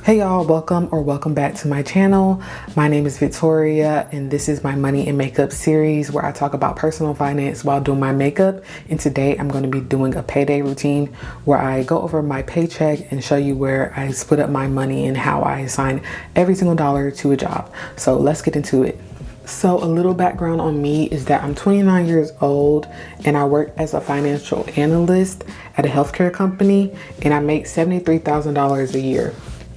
Hey y'all, welcome back to my channel. My name is Victoria and this is my money and makeup series where I talk about personal finance while doing my makeup. And today I'm going to be doing a payday routine where I go over my paycheck and show you where I split up my money and how I assign every single dollar to a job. So let's get into it. So a little background on me is that I'm 29 years old and I work as a financial analyst at a healthcare company and I make $73,000 a year.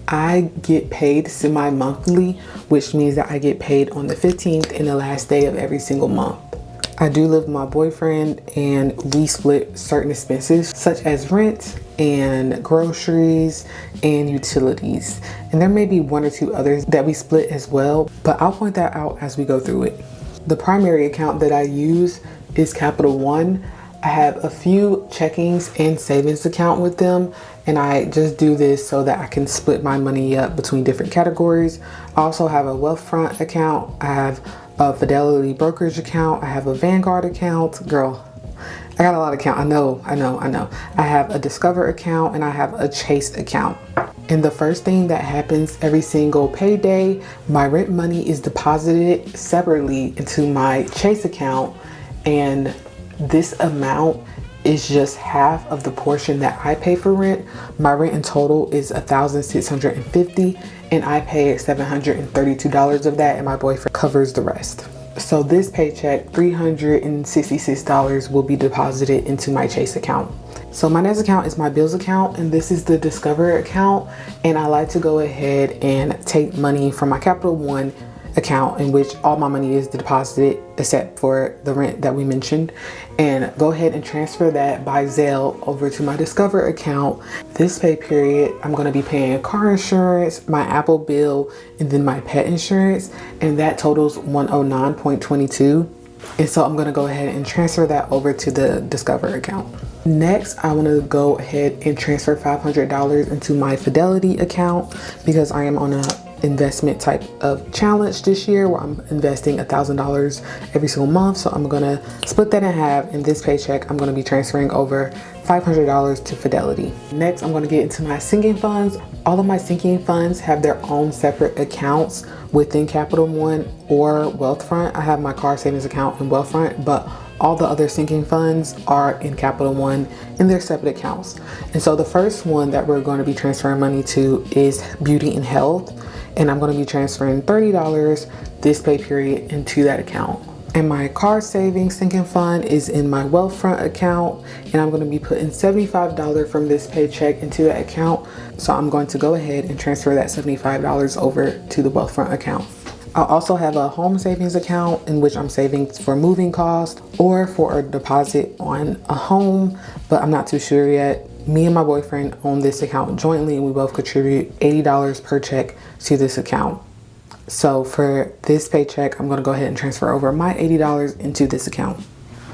I get paid semi-monthly, which means that I get paid on the 15th and the last day of every single month. I do live with my boyfriend and we split certain expenses such as rent and groceries and utilities. And there may be one or two others that we split as well, but I'll point that out as we go through it. The primary account that I use is Capital One. I have a few checkings and savings account with them, and I just do this so that I can split my money up between different categories. I also have a Wealthfront account. I have a Fidelity brokerage account. I have a Vanguard account. Girl, I got a lot of accounts. I know. I have a Discover account and I have a Chase account. And the first thing that happens every single payday, my rent money is deposited separately into my Chase account, and this amount is just half of the portion that I pay for rent. My rent in total is $1,650 and I pay $732 of that, and my boyfriend covers the rest. So this paycheck, $366 will be deposited into my Chase account. So my next account is my bills account, and this is the Discover account, and I like to go ahead and take money from my Capital One account, in which all my money is deposited except for the rent that we mentioned, and go ahead and transfer that by Zelle over to my Discover account. This pay period, I'm going to be paying car insurance, my Apple bill, and then my pet insurance, and that totals $109.22. And so I'm going to go ahead and transfer that over to the Discover account. Next, I want to go ahead and transfer $500 into my Fidelity account because I am on a investment type of challenge this year where I'm investing $1,000 every single month. So I'm gonna split that in half. In this paycheck, I'm gonna be transferring over $500 to Fidelity. Next, I'm gonna get into my sinking funds. All of my sinking funds have their own separate accounts within Capital One or Wealthfront. I have my car savings account in Wealthfront, but all the other sinking funds are in Capital One in their separate accounts. And so the first one that we're going to be transferring money to is Beauty and Health. And I'm going to be transferring $30 this pay period into that account. And my car savings sinking fund is in my Wealthfront account, and I'm going to be putting $75 from this paycheck into that account. So I'm going to go ahead and transfer that $75 over to the Wealthfront account. I also have a home savings account in which I'm saving for moving costs or for a deposit on a home, but I'm not too sure yet. Me and my boyfriend own this account jointly, and we both contribute $80 per check to this account. So for this paycheck, I'm going to go ahead and transfer over my $80 into this account.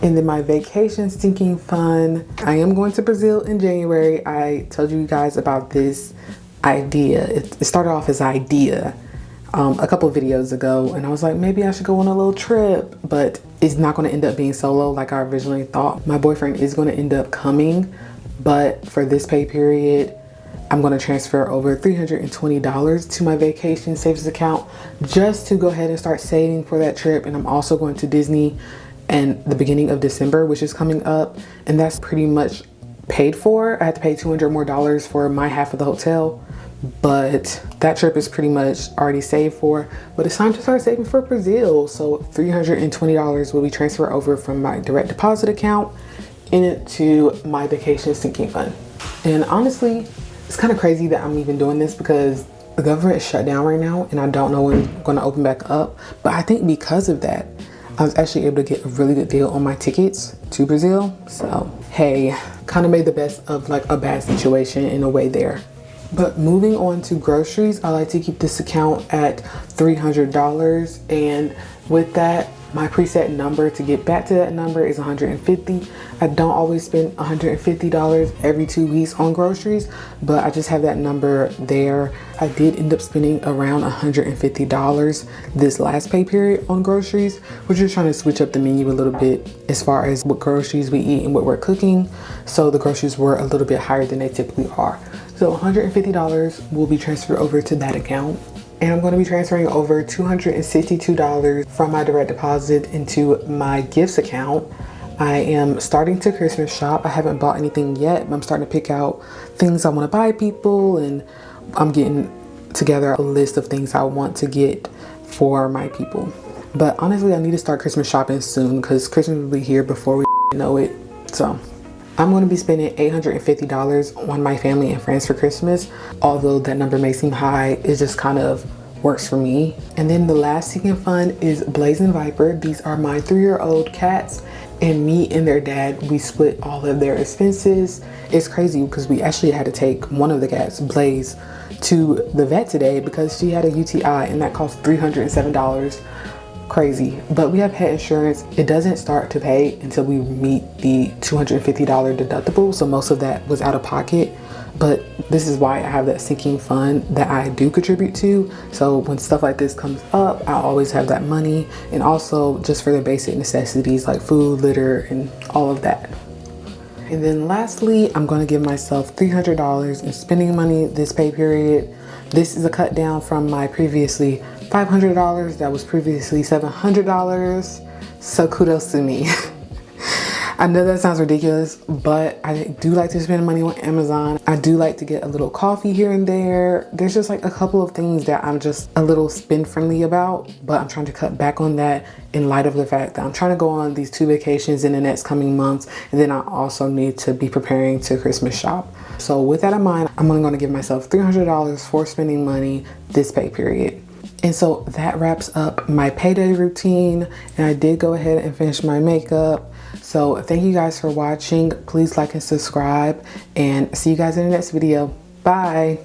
And then my vacation sinking fund, I am going to Brazil in January. I told you guys about this idea. It started off as an idea a couple of videos ago, and I was like, maybe I should go on a little trip, but it's not going to end up being solo like I originally thought. My boyfriend is going to end up coming, but for this pay period, I'm going to transfer over $320 to my vacation savings account just to go ahead and start saving for that trip. And I'm also going to Disney in the beginning of December, which is coming up, and that's pretty much paid for. I had to pay $200 more for my half of the hotel, but that trip is pretty much already saved for. But it's time to start saving for Brazil. So $320 will be transferred over from my direct deposit account into my vacation sinking fund. And honestly, it's kind of crazy that I'm even doing this because the government is shut down right now and I don't know when it's going to open back up. But I think because of that, I was actually able to get a really good deal on my tickets to Brazil. So hey, kind of made the best of like a bad situation in a way there. But moving on to groceries, I like to keep this account at $300, and with that, my preset number to get back to that number is $150. I don't always spend $150 every 2 weeks on groceries, but I just have that number there. I did end up spending around $150 this last pay period on groceries. We're just trying to switch up the menu a little bit as far as what groceries we eat and what we're cooking. So the groceries were a little bit higher than they typically are. So $150 will be transferred over to that account. And I'm going to be transferring over $262 from my direct deposit into my gifts account. I am starting to Christmas shop. I haven't bought anything yet, but I'm starting to pick out things I want to buy people, and I'm getting together a list of things I want to get for my people. But honestly, I need to start Christmas shopping soon because Christmas will be here before we know it. So I'm going to be spending $850 on my family and friends for Christmas. Although that number may seem high, it just kind of works for me. And then the last Seeking Fun is Blaze and Viper. These are my 3-year-old cats, and me and their dad, we split all of their expenses. It's crazy because we actually had to take one of the cats, Blaze, to the vet today because she had a UTI, and that cost $307. Crazy. But we have pet insurance. It doesn't start to pay until we meet the $250 deductible, so most of that was out of pocket. But this is why I have that sinking fund that I do contribute to, so when stuff like this comes up, I always have that money. And also just for the basic necessities like food, litter, and all of that. And then lastly, I'm going to give myself $300 in spending money this pay period. This is a cut down from my previously $500 that was previously $700, so kudos to me. I know that sounds ridiculous, but I do like to spend money on Amazon. I do like to get a little coffee here and there. There's just like a couple of things that I'm just a little spend friendly about, but I'm trying to cut back on that in light of the fact that I'm trying to go on these 2 vacations in the next coming months, and then I also need to be preparing to Christmas shop. So with that in mind, I'm only going to give myself $300 for spending money this pay period. And so that wraps up my payday routine, and I did go ahead and finish my makeup. So thank you guys for watching. Please like and subscribe, and see you guys in the next video. Bye.